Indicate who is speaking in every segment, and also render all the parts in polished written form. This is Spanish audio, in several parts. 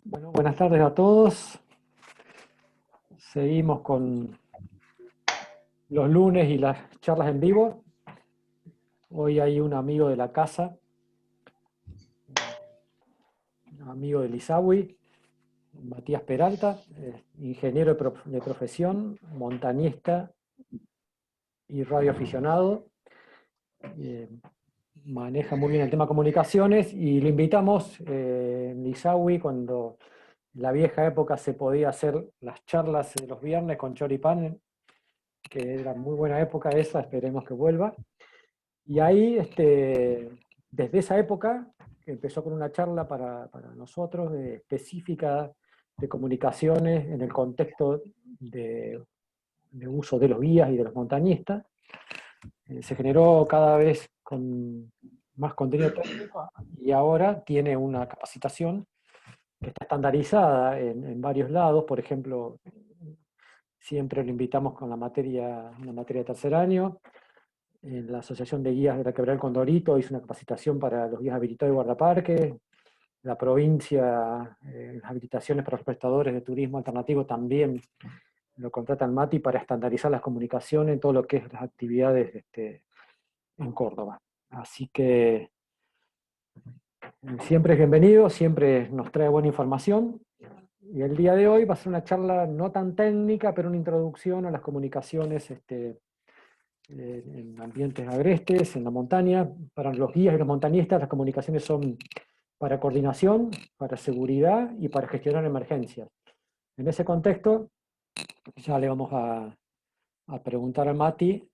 Speaker 1: Bueno, buenas tardes a todos. Seguimos con los lunes y las charlas en vivo. Hoy hay un amigo de la casa, un amigo de Lizawi, Matías Peralta, ingeniero de profesión, montañista y radioaficionado. Eh, Maneja muy bien el tema comunicaciones y lo invitamos en Lizawi cuando en la vieja época se podía hacer las charlas de los viernes con choripán, que era muy buena época esa, esperemos que vuelva. Y ahí, desde esa época, que empezó con una charla para nosotros específica de comunicaciones en el contexto de uso de los guías y de los montañistas, se generó cada vez con más contenido técnico y ahora tiene una capacitación que está estandarizada en varios lados. Por ejemplo, siempre lo invitamos con una materia de tercer año. En la Asociación de Guías de la Quebrada del Condorito hizo una capacitación para los guías habilitados de guardaparques. La provincia, las habilitaciones para los prestadores de turismo alternativo también lo contrata el MATI para estandarizar las comunicaciones en todo lo que es las actividades en Córdoba. Así que siempre es bienvenido, siempre nos trae buena información. Y el día de hoy va a ser una charla no tan técnica, pero una introducción a las comunicaciones en ambientes agrestes, en la montaña. Para los guías y los montañistas, las comunicaciones son para coordinación, para seguridad y para gestionar emergencias. En ese contexto, ya le vamos a preguntar a Mati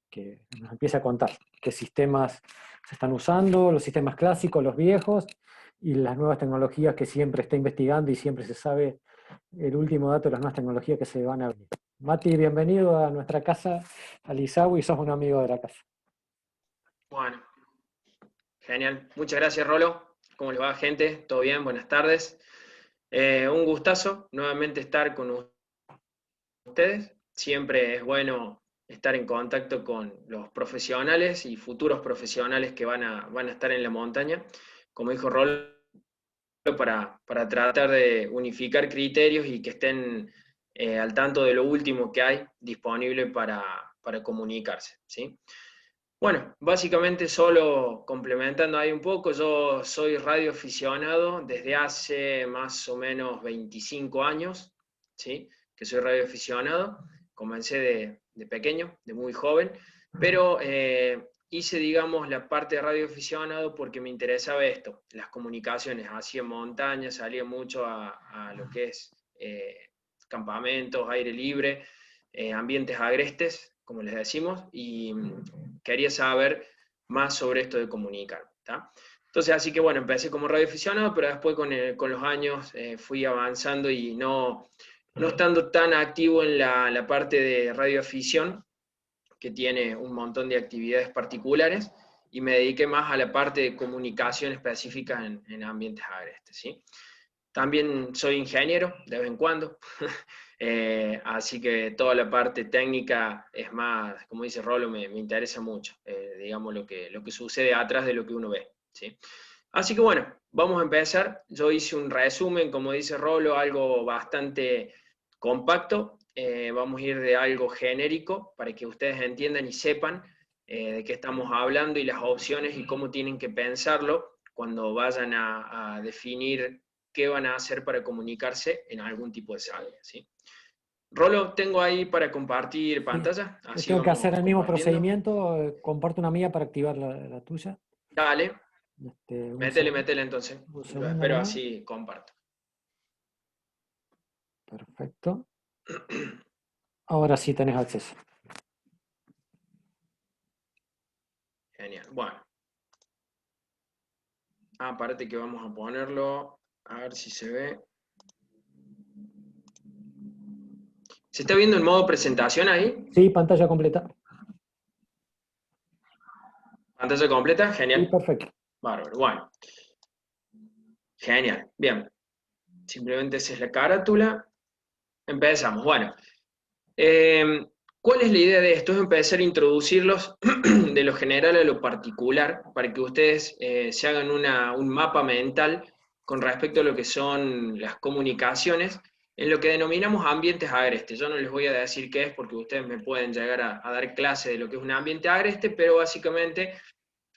Speaker 1: que nos empiece a contar qué sistemas se están usando, los sistemas clásicos, los viejos, y las nuevas tecnologías que siempre está investigando y siempre se sabe el último dato de las nuevas tecnologías que se van a venir. Mati, bienvenido a nuestra casa, al Isawi, sos un amigo de la casa.
Speaker 2: Bueno, genial. Muchas gracias, Rolo. ¿Cómo les va, gente? ¿Todo bien? Buenas tardes. Un gustazo nuevamente estar con ustedes. Siempre es bueno estar en contacto con los profesionales y futuros profesionales que van a estar en la montaña. Como dijo Rolo, para tratar de unificar criterios y que estén al tanto de lo último que hay disponible para comunicarse, ¿sí? Bueno, básicamente solo complementando ahí un poco, yo soy radioaficionado desde hace más o menos 25 años, ¿sí? Que soy radioaficionado. Comencé de pequeño, de muy joven, pero hice, digamos, la parte de radioaficionado porque me interesaba esto, las comunicaciones. Hacía montaña, salía mucho a lo que es campamentos, aire libre, ambientes agrestes, como les decimos, y quería saber más sobre esto de comunicar. ¿tá? Entonces, así que bueno, empecé como radioaficionado, pero después con los años fui avanzando y no estando tan activo en la parte de radioafición, que tiene un montón de actividades particulares, y me dediqué más a la parte de comunicación específica en ambientes agrestes. ¿sí? También soy ingeniero de vez en cuando, así que toda la parte técnica es más, como dice Rolo, me interesa mucho, digamos, lo que sucede atrás de lo que uno ve. ¿sí? Así que bueno, vamos a empezar. Yo hice un resumen, como dice Rolo, algo bastante compacto. Vamos a ir de algo genérico para que ustedes entiendan y sepan de qué estamos hablando y las opciones y cómo tienen que pensarlo cuando vayan a definir qué van a hacer para comunicarse en algún tipo de salida. ¿sí? Rolo, tengo ahí para compartir
Speaker 1: Sí.
Speaker 2: pantalla, así
Speaker 1: Tengo que hacer
Speaker 2: vamos
Speaker 1: el mismo
Speaker 2: compartiendo.
Speaker 1: procedimiento, comparto una mía para activar la tuya.
Speaker 2: Dale,
Speaker 1: Un
Speaker 2: métele,
Speaker 1: segundo,
Speaker 2: métele entonces.
Speaker 1: un
Speaker 2: Lo
Speaker 1: segundo
Speaker 2: espero
Speaker 1: nomás.
Speaker 2: así comparto.
Speaker 1: Perfecto. Ahora sí tenés acceso.
Speaker 2: Genial. Bueno, aparte que vamos a ponerlo, a ver si se ve. ¿Se está viendo en modo presentación ahí?
Speaker 1: Sí, pantalla completa.
Speaker 2: ¿Pantalla completa?
Speaker 1: Sí,
Speaker 2: Genial.
Speaker 1: perfecto.
Speaker 2: Bárbaro. Bueno, genial. Bien. Simplemente esa es la carátula. Empezamos. Bueno, ¿cuál es la idea de esto? Es empezar a introducirlos de lo general a lo particular para que ustedes se hagan un mapa mental con respecto a lo que son las comunicaciones en lo que denominamos ambientes agrestes. Yo no les voy a decir qué es porque ustedes me pueden llegar a dar clase de lo que es un ambiente agreste, pero básicamente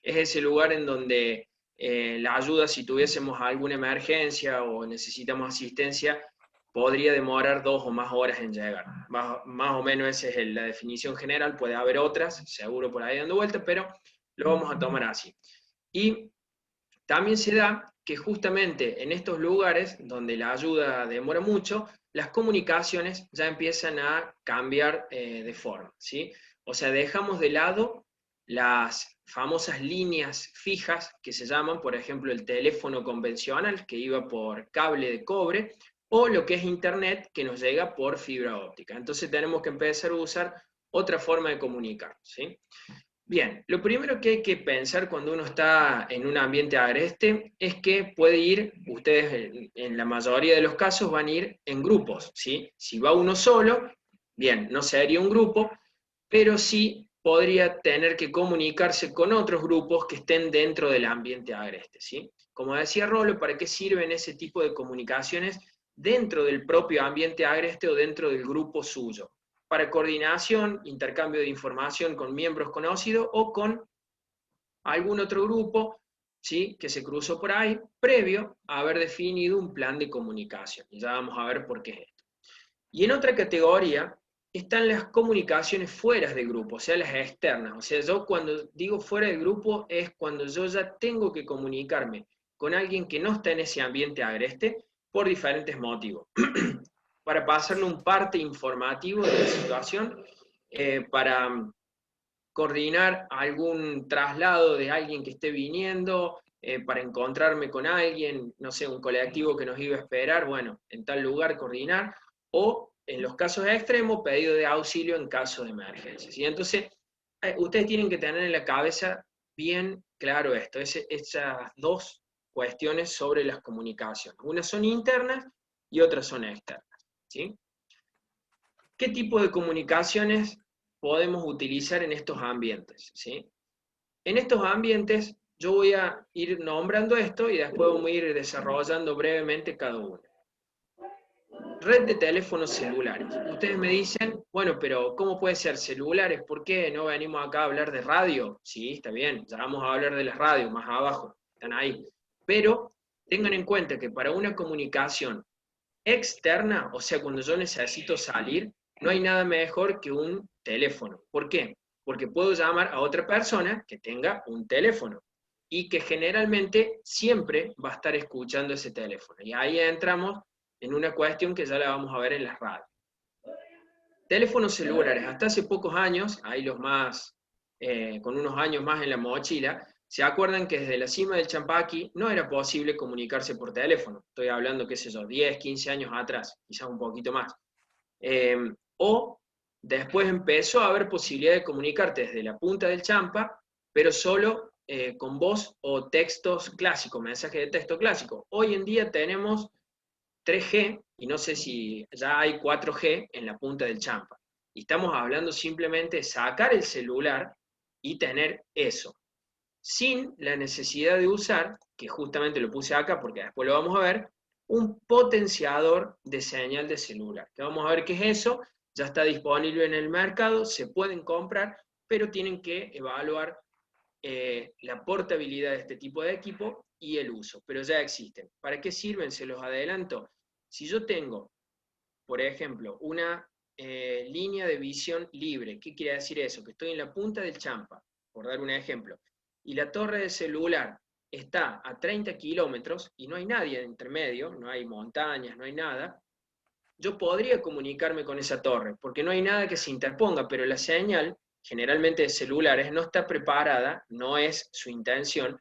Speaker 2: es ese lugar en donde la ayuda, si tuviésemos alguna emergencia o necesitamos asistencia, podría demorar 2 o más horas en llegar. Más o menos esa es la definición general, puede haber otras, seguro por ahí dando vueltas, pero lo vamos a tomar así. Y también se da que justamente en estos lugares donde la ayuda demora mucho, las comunicaciones ya empiezan a cambiar de forma, ¿sí? O sea, dejamos de lado las famosas líneas fijas que se llaman, por ejemplo, el teléfono convencional que iba por cable de cobre, o lo que es internet que nos llega por fibra óptica. Entonces tenemos que empezar a usar otra forma de comunicar, ¿sí? Bien, lo primero que hay que pensar cuando uno está en un ambiente agreste es que puede ir, ustedes en la mayoría de los casos van a ir en grupos, ¿sí? Si va uno solo, bien, no sería un grupo, pero sí podría tener que comunicarse con otros grupos que estén dentro del ambiente agreste, ¿sí? Como decía Rolo, ¿para qué sirven ese tipo de comunicaciones dentro del propio ambiente agreste o dentro del grupo suyo? Para coordinación, intercambio de información con miembros conocidos o con algún otro grupo, ¿sí?, que se cruzó por ahí, previo a haber definido un plan de comunicación. Y ya vamos a ver por qué es esto. Y en otra categoría están las comunicaciones fuera del grupo, o sea, las externas. O sea, yo cuando digo fuera del grupo es cuando yo ya tengo que comunicarme con alguien que no está en ese ambiente agreste por diferentes motivos. Para pasarle un parte informativo de la situación, para coordinar algún traslado de alguien que esté viniendo, para encontrarme con alguien, no sé, un colectivo que nos iba a esperar, bueno, en tal lugar coordinar, o en los casos extremos, pedido de auxilio en caso de emergencia. ¿Sí? Entonces, ustedes tienen que tener en la cabeza bien claro esto, esas dos cuestiones sobre las comunicaciones. Unas son internas y otras son externas. ¿Sí? ¿Qué tipo de comunicaciones podemos utilizar en estos ambientes? ¿Sí? En estos ambientes yo voy a ir nombrando esto y después vamos a ir desarrollando brevemente cada uno. Red de teléfonos celulares. Ustedes me dicen, bueno, pero ¿cómo puede ser celulares? ¿Por qué no venimos acá a hablar de radio? Sí, está bien, ya vamos a hablar de las radios más abajo, están ahí. Pero tengan en cuenta que para una comunicación externa, o sea, cuando yo necesito salir, no hay nada mejor que un teléfono. ¿Por qué? Porque puedo llamar a otra persona que tenga un teléfono y que generalmente siempre va a estar escuchando ese teléfono. Y ahí entramos en una cuestión que ya la vamos a ver en las radios. Teléfonos celulares, hasta hace pocos años, ahí los más, con unos años más en la mochila, se acuerdan que desde la cima del Champaqui no era posible comunicarse por teléfono. Estoy hablando, qué sé yo, 10, 15 años atrás, quizás un poquito más. O después empezó a haber posibilidad de comunicarte desde la punta del Champa, pero solo con voz o textos clásicos, mensajes de texto clásico. Hoy en día tenemos 3G, y no sé si ya hay 4G en la punta del Champa. Y estamos hablando simplemente de sacar el celular y tener eso, sin la necesidad de usar, que justamente lo puse acá porque después lo vamos a ver, un potenciador de señal de celular. Que vamos a ver qué es eso, ya está disponible en el mercado, se pueden comprar, pero tienen que evaluar la portabilidad de este tipo de equipo y el uso, pero ya existen. ¿Para qué sirven? Se los adelanto. Si yo tengo, por ejemplo, una línea de visión libre, ¿qué quiere decir eso? Que estoy en la punta del Champa, por dar un ejemplo, y la torre de celular está a 30 kilómetros y no hay nadie entre medio, no hay montañas, no hay nada, yo podría comunicarme con esa torre, porque no hay nada que se interponga, pero la señal, generalmente de celulares, no está preparada, no es su intención,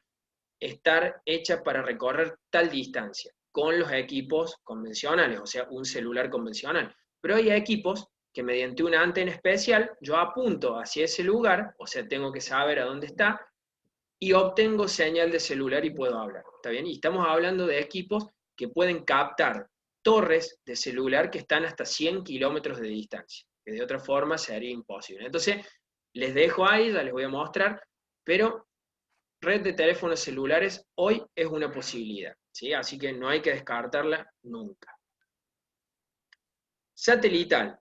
Speaker 2: estar hecha para recorrer tal distancia con los equipos convencionales, o sea, un celular convencional. Pero hay equipos que mediante una antena especial yo apunto hacia ese lugar, o sea, tengo que saber a dónde está, y obtengo señal de celular y puedo hablar. ¿Está bien? Y estamos hablando de equipos que pueden captar torres de celular que están hasta 100 kilómetros de distancia, que de otra forma sería imposible. Entonces, les dejo ahí, ya les voy a mostrar, pero red de teléfonos celulares hoy es una posibilidad. ¿sí? Así que no hay que descartarla nunca. Satelital.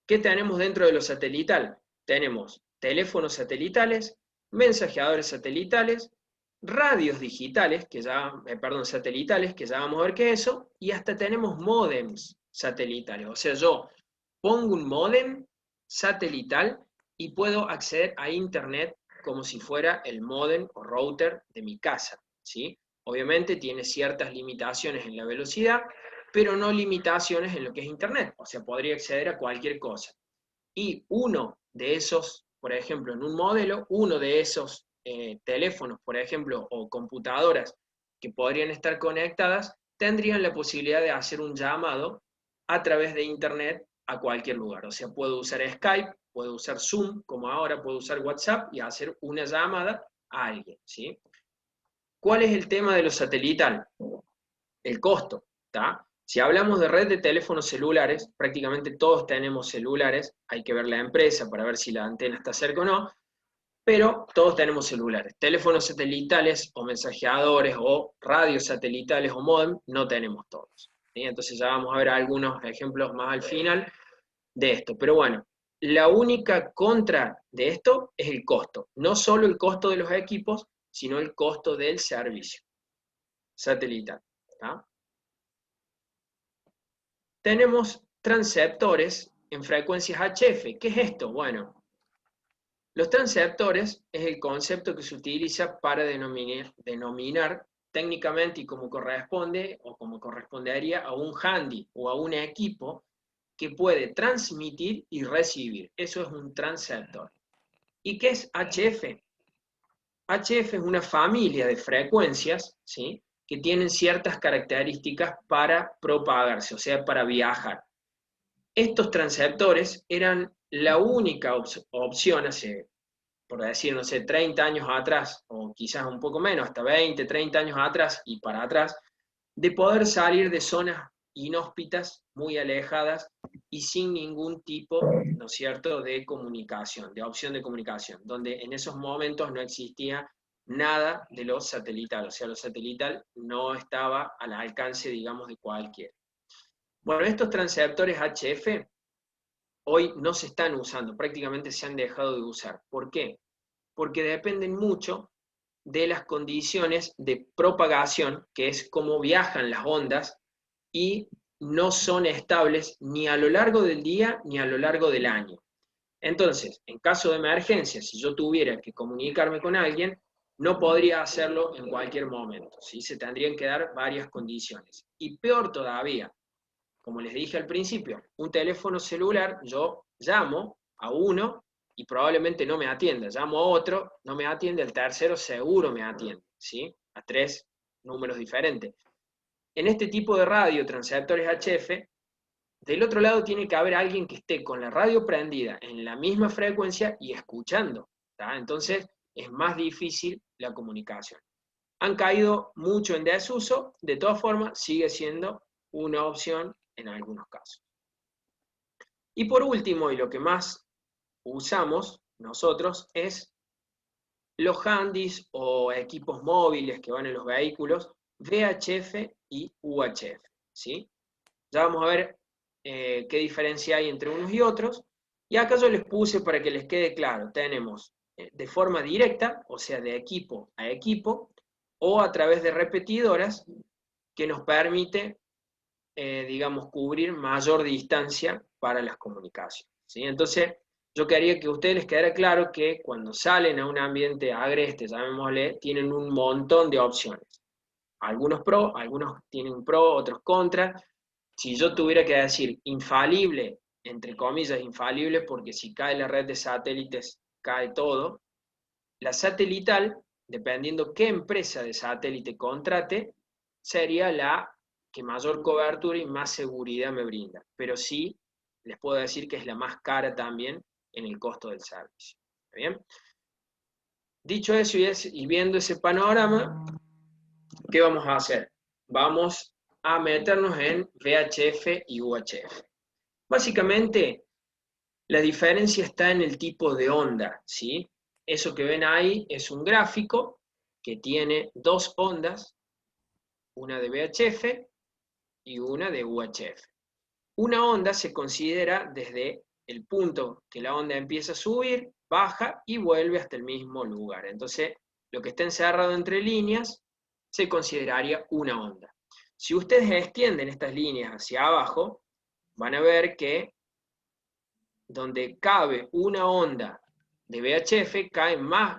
Speaker 2: ¿Qué tenemos dentro de lo satelital? Tenemos teléfonos satelitales, mensajeadores satelitales, radios digitales, satelitales, que ya vamos a ver qué es eso, y hasta tenemos módems satelitales. O sea, yo pongo un módem satelital y puedo acceder a Internet como si fuera el módem o router de mi casa, ¿sí? Obviamente tiene ciertas limitaciones en la velocidad, pero no limitaciones en lo que es Internet. O sea, podría acceder a cualquier cosa. Y uno de esos, por ejemplo, en un modelo, uno de esos teléfonos, por ejemplo, o computadoras que podrían estar conectadas, tendrían la posibilidad de hacer un llamado a través de Internet a cualquier lugar. O sea, puedo usar Skype, puedo usar Zoom, como ahora puedo usar WhatsApp y hacer una llamada a alguien, ¿sí? ¿Cuál es el tema de lo satelital? El costo, ¿está? Si hablamos de red de teléfonos celulares, prácticamente todos tenemos celulares, hay que ver la empresa para ver si la antena está cerca o no, pero todos tenemos celulares. Teléfonos satelitales o mensajeadores o radios satelitales o módem no tenemos todos, ¿sí? Entonces ya vamos a ver algunos ejemplos más al final de esto. Pero bueno, la única contra de esto es el costo. No solo el costo de los equipos, sino el costo del servicio satelital, ¿está? Tenemos transceptores en frecuencias HF. ¿Qué es esto? Bueno, los transceptores es el concepto que se utiliza para denominar técnicamente y como corresponde o como correspondería a un handy o a un equipo que puede transmitir y recibir. Eso es un transceptor. ¿Y qué es HF? HF es una familia de frecuencias, ¿sí?, que tienen ciertas características para propagarse, o sea, para viajar. Estos transceptores eran la única opción hace, por decir, no sé, 30 años atrás, o quizás un poco menos, hasta 20, 30 años atrás y para atrás, de poder salir de zonas inhóspitas, muy alejadas y sin ningún tipo, ¿no es cierto?, de comunicación, de opción de comunicación, donde en esos momentos no existía nada de lo satelital, o sea, lo satelital no estaba al alcance, digamos, de cualquiera. Bueno, estos transceptores HF hoy no se están usando, prácticamente se han dejado de usar. ¿Por qué? Porque dependen mucho de las condiciones de propagación, que es cómo viajan las ondas, y no son estables ni a lo largo del día ni a lo largo del año. Entonces, en caso de emergencia, si yo tuviera que comunicarme con alguien, no podría hacerlo en cualquier momento, ¿sí? Se tendrían que dar varias condiciones. Y peor todavía, como les dije al principio, un teléfono celular, yo llamo a uno y probablemente no me atienda, llamo a otro, no me atiende, el tercero seguro me atiende, ¿sí? A 3 números diferentes. En este tipo de radio, transceptores HF, del otro lado tiene que haber alguien que esté con la radio prendida en la misma frecuencia y escuchando, ¿tá? Entonces es más difícil la comunicación. Han caído mucho en desuso, de todas formas sigue siendo una opción en algunos casos. Y por último, y lo que más usamos nosotros, es los handys o equipos móviles que van en los vehículos, VHF y UHF, ¿sí? Ya vamos a ver qué diferencia hay entre unos y otros. Y acá yo les puse para que les quede claro, tenemos de forma directa, o sea, de equipo a equipo, o a través de repetidoras, que nos permite, digamos, cubrir mayor distancia para las comunicaciones, ¿sí? Entonces, yo quería que a ustedes les quedara claro que cuando salen a un ambiente agreste, llamémosle, tienen un montón de opciones. Algunos pro, algunos tienen pro, otros contra. Si yo tuviera que decir infalible, entre comillas, infalible, porque si cae la red de satélites, cae todo, la satelital, dependiendo qué empresa de satélite contrate, sería la que mayor cobertura y más seguridad me brinda. Pero sí, les puedo decir que es la más cara también en el costo del servicio. ¿Está bien? Dicho eso y viendo ese panorama, ¿qué vamos a hacer? Vamos a meternos en VHF y UHF. Básicamente, la diferencia está en el tipo de onda, ¿sí? Eso que ven ahí es un gráfico que tiene 2 ondas una de VHF y una de UHF. Una onda se considera desde el punto que la onda empieza a subir, baja y vuelve hasta el mismo lugar. Entonces, lo que está encerrado entre líneas se consideraría una onda. Si ustedes extienden estas líneas hacia abajo, van a ver que donde cabe una onda de VHF,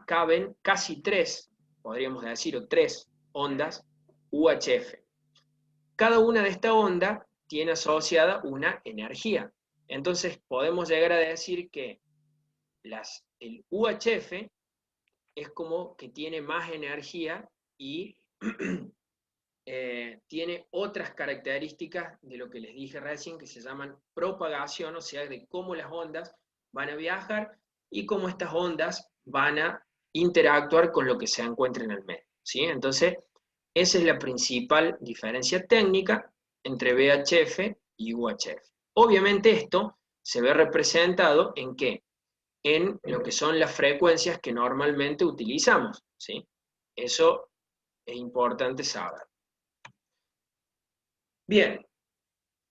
Speaker 2: caben casi tres, podríamos decir, o tres ondas UHF. Cada una de estas ondas tiene asociada una energía. Entonces podemos llegar a decir que el UHF es como que tiene más energía y tiene otras características de lo que les dije recién, que se llaman propagación, o sea, de cómo las ondas van a viajar y cómo estas ondas van a interactuar con lo que se encuentra en el medio, ¿sí? Entonces, esa es la principal diferencia técnica entre VHF y UHF. Obviamente esto se ve representado ¿en qué? En lo que son las frecuencias que normalmente utilizamos, ¿sí? Eso es importante saber. Bien,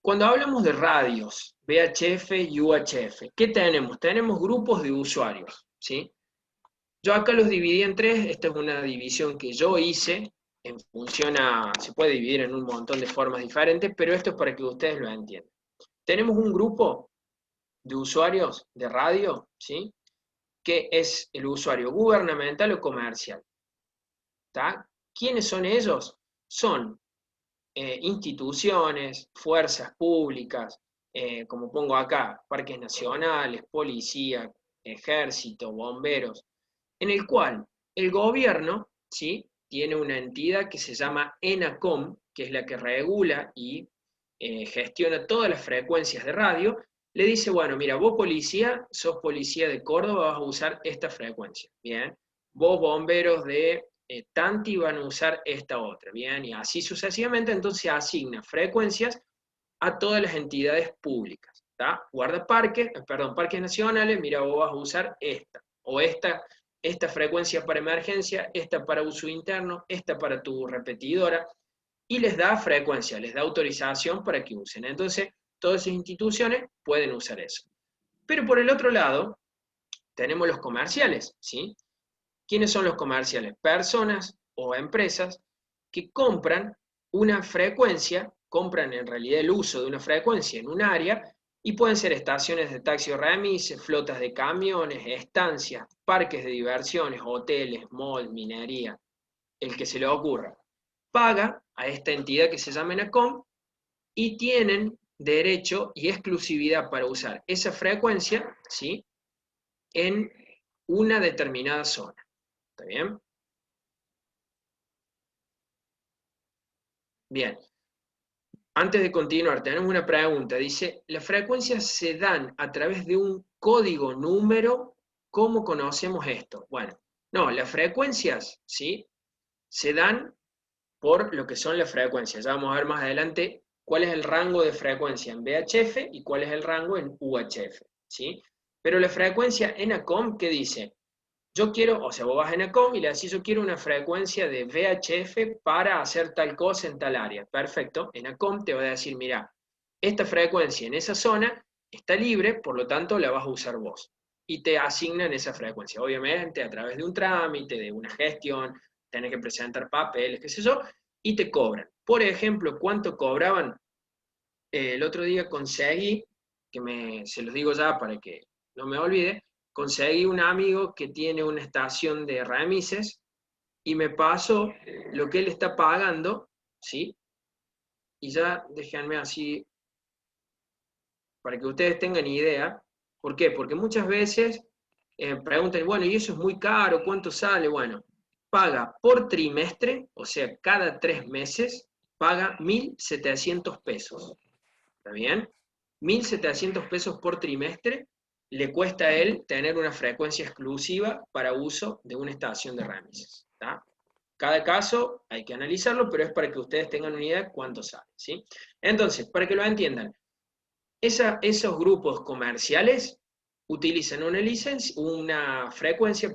Speaker 2: cuando hablamos de radios, VHF y UHF, ¿qué tenemos? Tenemos grupos de usuarios, ¿sí? Yo acá los dividí en tres, esta es una división que yo hice, en función a, se puede dividir en un montón de formas diferentes, pero esto es para que ustedes lo entiendan. Tenemos un grupo de usuarios de radio, ¿sí? Que es el usuario gubernamental o comercial. ¿Tá? ¿Quiénes son ellos? Son instituciones, fuerzas públicas, como pongo acá, parques nacionales, policía, ejército, bomberos, en el cual el gobierno, ¿sí? Tiene una entidad que se llama ENACOM, que es la que regula y gestiona todas las frecuencias de radio, le dice, bueno, mira, vos policía, sos policía de Córdoba, vas a usar esta frecuencia, ¿bien? Vos bomberos de Tanti van a usar esta otra, ¿bien? Y así sucesivamente, entonces asigna frecuencias a todas las entidades públicas, ¿tá? Guardaparques, parques nacionales, mira, vos vas a usar esta, o esta frecuencia para emergencia, esta para uso interno, esta para tu repetidora, y les da frecuencia, les da autorización para que usen. Entonces, todas esas instituciones pueden usar eso. Pero por el otro lado, tenemos los comerciales, ¿sí? ¿Quiénes son los comerciales? Personas o empresas que compran una frecuencia, compran en realidad el uso de una frecuencia en un área, y pueden ser estaciones de taxi o remis, flotas de camiones, estancias, parques de diversiones, hoteles, mall, minería, el que se le ocurra. Paga a esta entidad que se llama ENACOM y tienen derecho y exclusividad para usar esa frecuencia, ¿sí? En una determinada zona. ¿Está bien? Bien. Antes de continuar, tenemos una pregunta. Dice, ¿las frecuencias se dan a través de un código número? ¿Cómo conocemos esto? Bueno, no, las frecuencias, ¿sí? Se dan por lo que son las frecuencias. Ya vamos a ver más adelante cuál es el rango de frecuencia en VHF y cuál es el rango en UHF, ¿sí? Pero la frecuencia ENACOM, ¿qué dice? Yo quiero, o sea, vos vas a ENACOM y le decís, yo quiero una frecuencia de VHF para hacer tal cosa en tal área. Perfecto, ENACOM te va a decir, mira, esta frecuencia en esa zona está libre, por lo tanto la vas a usar vos. Y te asignan esa frecuencia. Obviamente a través de un trámite, de una gestión, tenés que presentar papeles, qué sé yo, y te cobran. Por ejemplo, ¿cuánto cobraban? El otro día conseguí, se los digo ya para que no me olvide, conseguí un amigo que tiene una estación de remises y me pasó lo que él está pagando, ¿sí? Y ya déjenme así, para que ustedes tengan idea. ¿Por qué? Porque muchas veces preguntan, bueno, ¿y eso es muy caro? ¿Cuánto sale? Bueno, paga por trimestre, o sea, cada 3 meses, paga 1.700 pesos. ¿Está bien? 1.700 pesos por trimestre le cuesta a él tener una frecuencia exclusiva para uso de una estación de remises. ¿Está? Cada caso hay que analizarlo, pero es para que ustedes tengan una idea de cuánto sale, ¿sí? Entonces, para que lo entiendan, esos grupos comerciales utilizan una frecuencia,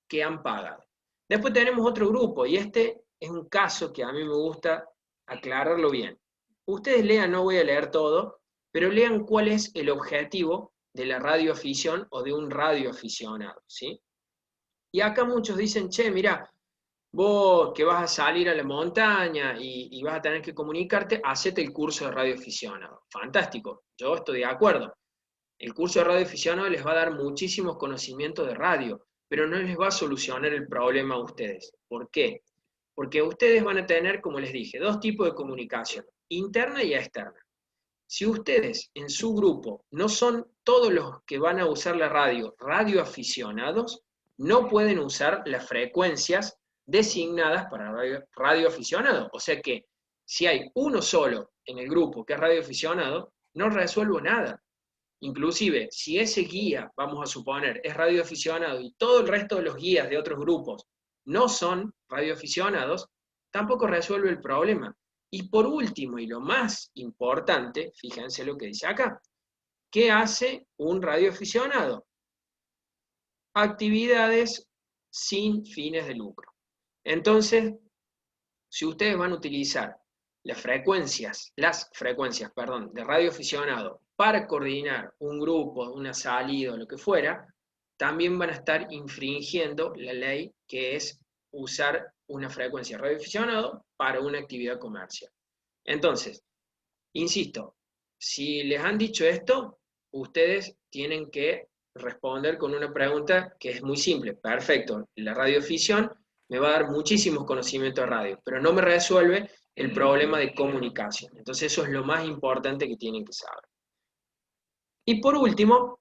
Speaker 2: que han pagado. Después tenemos otro grupo, y este es un caso que a mí me gusta aclararlo bien. Ustedes lean, no voy a leer todo, pero lean cuál es el objetivo de la radioafición o de un radioaficionado, ¿sí? Y acá muchos dicen, che, mirá, vos que vas a salir a la montaña y vas a tener que comunicarte, hacete el curso de radioaficionado. Fantástico, yo estoy de acuerdo. El curso de radioaficionado les va a dar muchísimos conocimientos de radio, pero no les va a solucionar el problema a ustedes. ¿Por qué? Porque ustedes van a tener, como les dije, dos tipos de comunicación, interna y externa. Si ustedes en su grupo no son todos los que van a usar la radio radioaficionados, no pueden usar las frecuencias designadas para radioaficionado. O sea que si hay uno solo en el grupo que es radioaficionado, no resuelvo nada. Inclusive, si ese guía, vamos a suponer, es radioaficionado y todo el resto de los guías de otros grupos no son radioaficionados, tampoco resuelve el problema. Y por último, y lo más importante, fíjense lo que dice acá, ¿qué hace un radioaficionado? Actividades sin fines de lucro. Entonces, si ustedes van a utilizar las frecuencias, de radioaficionado para coordinar un grupo, una salida o lo que fuera, también van a estar infringiendo la ley que es usar una frecuencia de radioaficionado para una actividad comercial. Entonces, insisto, si les han dicho esto, ustedes tienen que responder con una pregunta que es muy simple. Perfecto, la radioafición me va a dar muchísimos conocimientos de radio, pero no me resuelve el problema de comunicación. Entonces eso es lo más importante que tienen que saber. Y por último,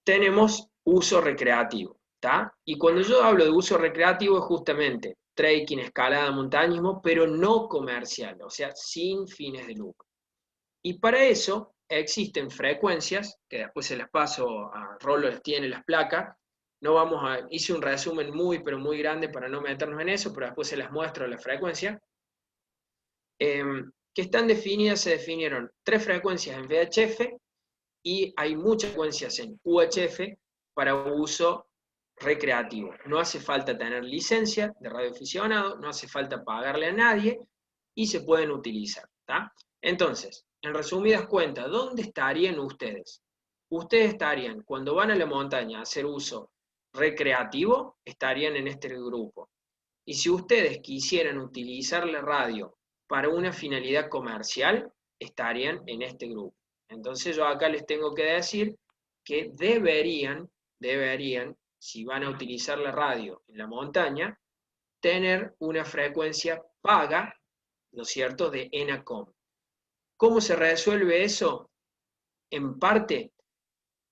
Speaker 2: tenemos uso recreativo, ¿tá? Y cuando yo hablo de uso recreativo es justamente trekking, escalada, montañismo, pero no comercial, o sea, sin fines de lucro. Y para eso existen frecuencias, que después se las paso a Rolo, les tiene las placas. No vamos a, hice un resumen muy, pero muy grande para no meternos en eso, pero después se las muestro la frecuencia. Que están definidas, se definieron 3 frecuencias en VHF y hay muchas frecuencias en UHF para uso recreativo. No hace falta tener licencia de radioaficionado, no hace falta pagarle a nadie y se pueden utilizar, ¿tá? Entonces, en resumidas cuentas, ¿dónde estarían ustedes? Ustedes estarían, cuando van a la montaña a hacer uso recreativo, estarían en este grupo. Y si ustedes quisieran utilizar la radio para una finalidad comercial, estarían en este grupo. Entonces yo acá les tengo que decir que deberían, si van a utilizar la radio en la montaña, tener una frecuencia paga, ¿no es cierto?, de ENACOM. ¿Cómo se resuelve eso? En parte,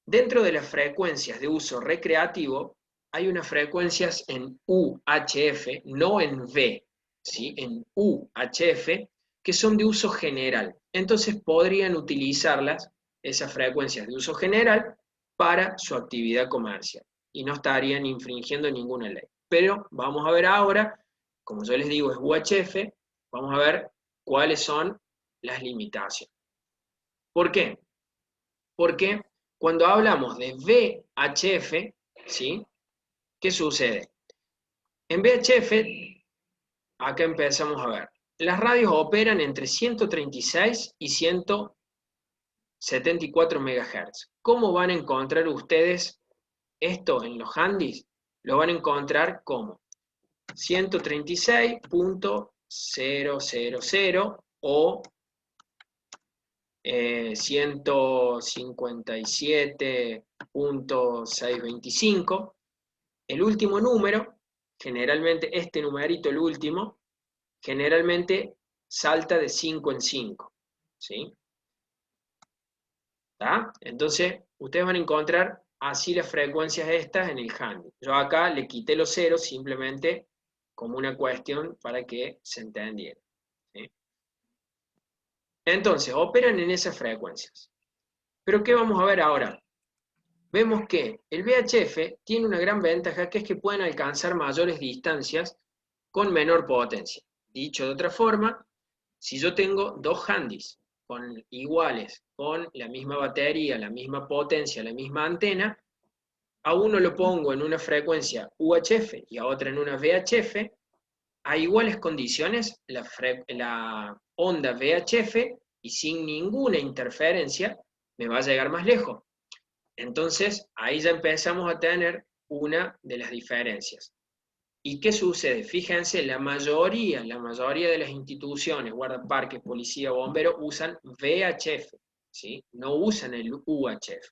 Speaker 2: dentro de las frecuencias de uso recreativo, hay unas frecuencias en UHF, no en V, ¿sí? En UHF, que son de uso general. Entonces podrían utilizarlas, esas frecuencias de uso general, para su actividad comercial. Y no estarían infringiendo ninguna ley. Pero vamos a ver ahora, como yo les digo, es UHF, vamos a ver cuáles son las limitaciones. ¿Por qué? Porque cuando hablamos de VHF, ¿sí? ¿Qué sucede? En VHF, acá empezamos a ver, las radios operan entre 136 y 174 MHz. ¿Cómo van a encontrar ustedes esto en los handys? Lo van a encontrar como 136.000 o 157.625. El último número, generalmente este numerito, el último, generalmente salta de 5 en 5. ¿Sí? ¿Tá? Entonces, ustedes van a encontrar así las frecuencias estas en el handy. Yo acá le quité los ceros simplemente como una cuestión para que se entendiera. ¿Sí? Entonces, operan en esas frecuencias. ¿Pero qué vamos a ver ahora? Vemos que el VHF tiene una gran ventaja, que es que pueden alcanzar mayores distancias con menor potencia. Dicho de otra forma, si yo tengo dos handys iguales, con la misma batería, la misma potencia, la misma antena, a uno lo pongo en una frecuencia UHF y a otra en una VHF, a iguales condiciones la onda VHF y sin ninguna interferencia me va a llegar más lejos. Entonces, ahí ya empezamos a tener una de las diferencias. ¿Y qué sucede? Fíjense, la mayoría de las instituciones, guardaparques, policía, bomberos, usan VHF, ¿sí? No usan el UHF.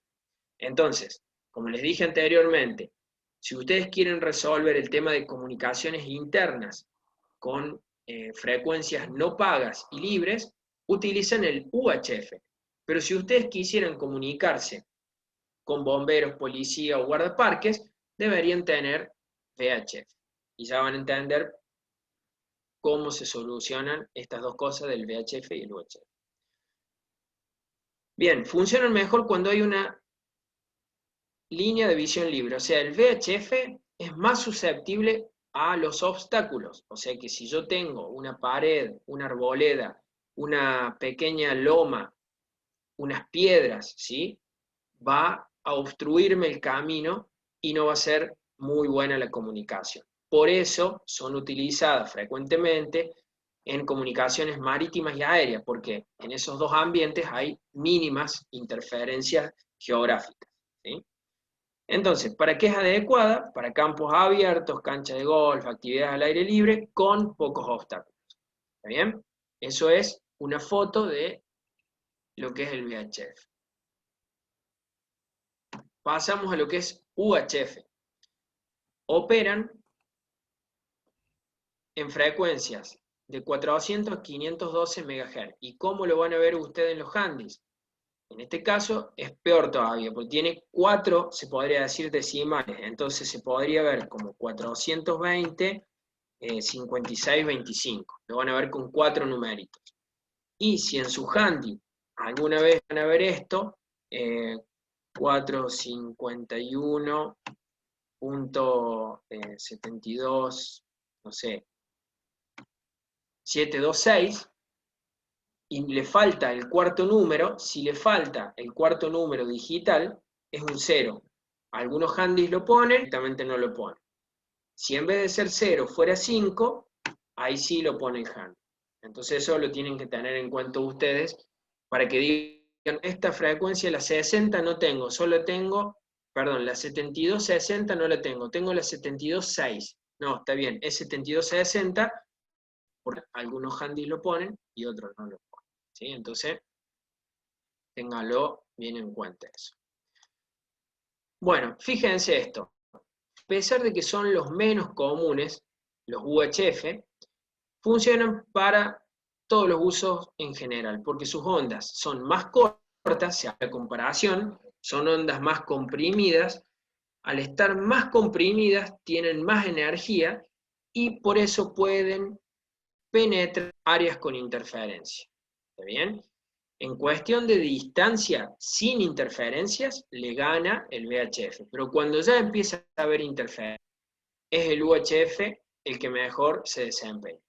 Speaker 2: Entonces, como les dije anteriormente, si ustedes quieren resolver el tema de comunicaciones internas con frecuencias no pagas y libres, utilizan el UHF. Pero si ustedes quisieran comunicarse con bomberos, policía o guardaparques, deberían tener VHF. Y ya van a entender cómo se solucionan estas dos cosas del VHF y el UHF. Bien, funcionan mejor cuando hay una línea de visión libre. O sea, el VHF es más susceptible a los obstáculos. O sea que si yo tengo una pared, una arboleda, una pequeña loma, unas piedras, ¿sí? Va a obstruirme el camino y no va a ser muy buena la comunicación. Por eso son utilizadas frecuentemente en comunicaciones marítimas y aéreas, porque en esos dos ambientes hay mínimas interferencias geográficas, ¿sí? Entonces, ¿para qué es adecuada? Para campos abiertos, canchas de golf, actividades al aire libre, con pocos obstáculos. ¿Está bien? Eso es una foto de lo que es el VHF. Pasamos a lo que es UHF. Operan en frecuencias de 400 a 512 MHz. ¿Y cómo lo van a ver ustedes en los handys? En este caso es peor todavía, porque tiene 4, se podría decir, decimales. Entonces se podría ver como 420, 56, 25. Lo van a ver con 4 numeritos. Y si en su handy alguna vez van a ver esto, 451.72, no sé, 726, y le falta el cuarto número, si le falta el cuarto número digital, es un 0. Algunos handys lo ponen, directamente no lo ponen. Si en vez de ser 0 fuera 5, ahí sí lo pone el handy. Entonces eso lo tienen que tener en cuenta ustedes para que digan, esta frecuencia, la 60 no tengo, solo tengo, perdón, la 7260 no la tengo la 726. No, está bien, es 7260, porque algunos handys lo ponen y otros no lo ponen, ¿sí? Entonces, ténganlo bien en cuenta eso. Bueno, fíjense esto. A pesar de que son los menos comunes, los UHF, funcionan para todos los usos en general, porque sus ondas son más cortas, se hace comparación, son ondas más comprimidas. Al estar más comprimidas, tienen más energía y por eso pueden penetrar áreas con interferencia. ¿Está bien? En cuestión de distancia, sin interferencias, le gana el VHF. Pero cuando ya empieza a haber interferencia, es el UHF el que mejor se desempeña.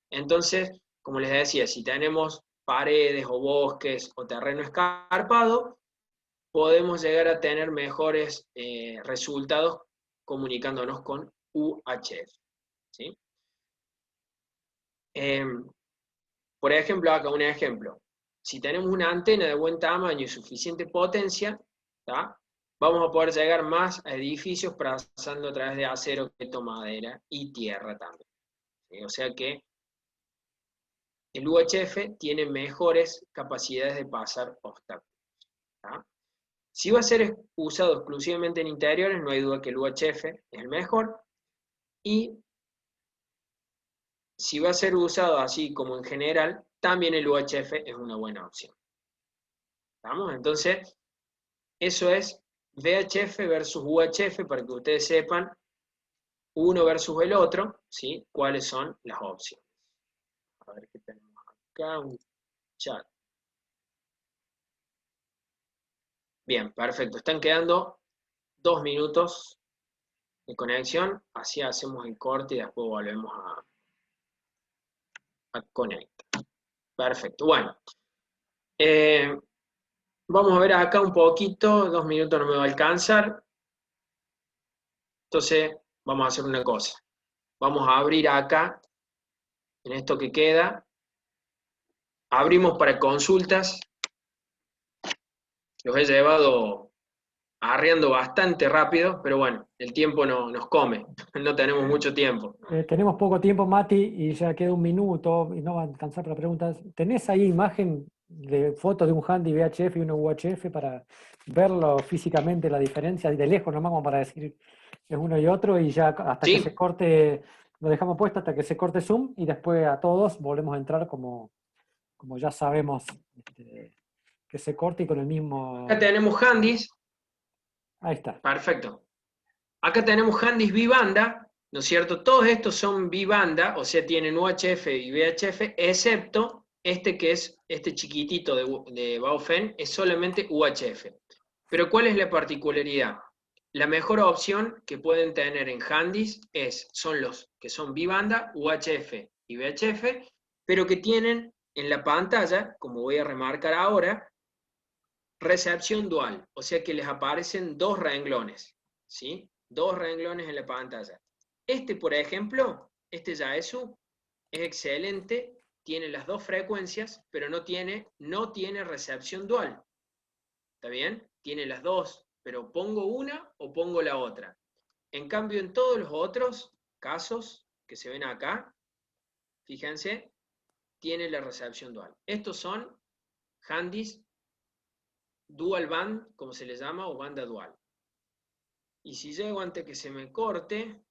Speaker 2: Entonces, como les decía, si tenemos paredes o bosques o terreno escarpado, podemos llegar a tener mejores resultados comunicándonos con UHF, ¿sí? Por ejemplo, acá un ejemplo. Si tenemos una antena de buen tamaño y suficiente potencia, ¿tá? Vamos a poder llegar más a edificios pasando a través de acero, concreto, madera y tierra también, ¿sí? O sea que el UHF tiene mejores capacidades de pasar obstáculos, ¿tá? Si va a ser usado exclusivamente en interiores, no hay duda que el UHF es el mejor. Y si va a ser usado así como en general, también el UHF es una buena opción. ¿Vamos? Entonces, eso es VHF versus UHF, para que ustedes sepan uno versus el otro, ¿sí? Cuáles son las opciones. A ver qué tenemos acá, un chat. Bien, perfecto. Están quedando 2 minutos de conexión, así hacemos el corte y después volvemos a conectar. Perfecto. Bueno, vamos a ver acá un poquito, 2 minutos no me va a alcanzar. Entonces, vamos a hacer una cosa. Vamos a abrir acá en esto que queda. Abrimos para consultas. Los he llevado arreando bastante rápido, pero bueno, el tiempo nos come, no tenemos mucho tiempo.
Speaker 1: Tenemos poco tiempo, Mati, y ya queda un minuto y no va a alcanzar para preguntas. ¿Tenés ahí imagen de fotos de un handy VHF y uno UHF para verlo físicamente, la diferencia, de lejos nomás como para decir es uno y otro, y ya hasta que
Speaker 2: Sí,
Speaker 1: se corte, lo dejamos puesto hasta que se corte Zoom y después a todos volvemos a entrar como ya sabemos que se corte y con el mismo...
Speaker 2: acá tenemos handys,
Speaker 1: Ahí está.
Speaker 2: perfecto. Acá tenemos handys bibanda, ¿no es cierto? Todos estos son bibanda, o sea, tienen UHF y VHF, excepto este que es, este chiquitito de Baofeng, es solamente UHF. Pero ¿cuál es la particularidad? La mejor opción que pueden tener en handys son los que son bibanda, UHF y VHF, pero que tienen en la pantalla, como voy a remarcar ahora, recepción dual, o sea que les aparecen dos renglones, ¿sí? Dos renglones en la pantalla. Este, por ejemplo, este Yaesu es excelente, tiene las dos frecuencias, pero no tiene recepción dual. ¿Está bien? Tiene las dos, pero pongo una o pongo la otra. En cambio, en todos los otros casos que se ven acá, fíjense, tiene la recepción dual. Estos son handys dual band, como se les llama, o banda dual. Y si llego antes que se me corte,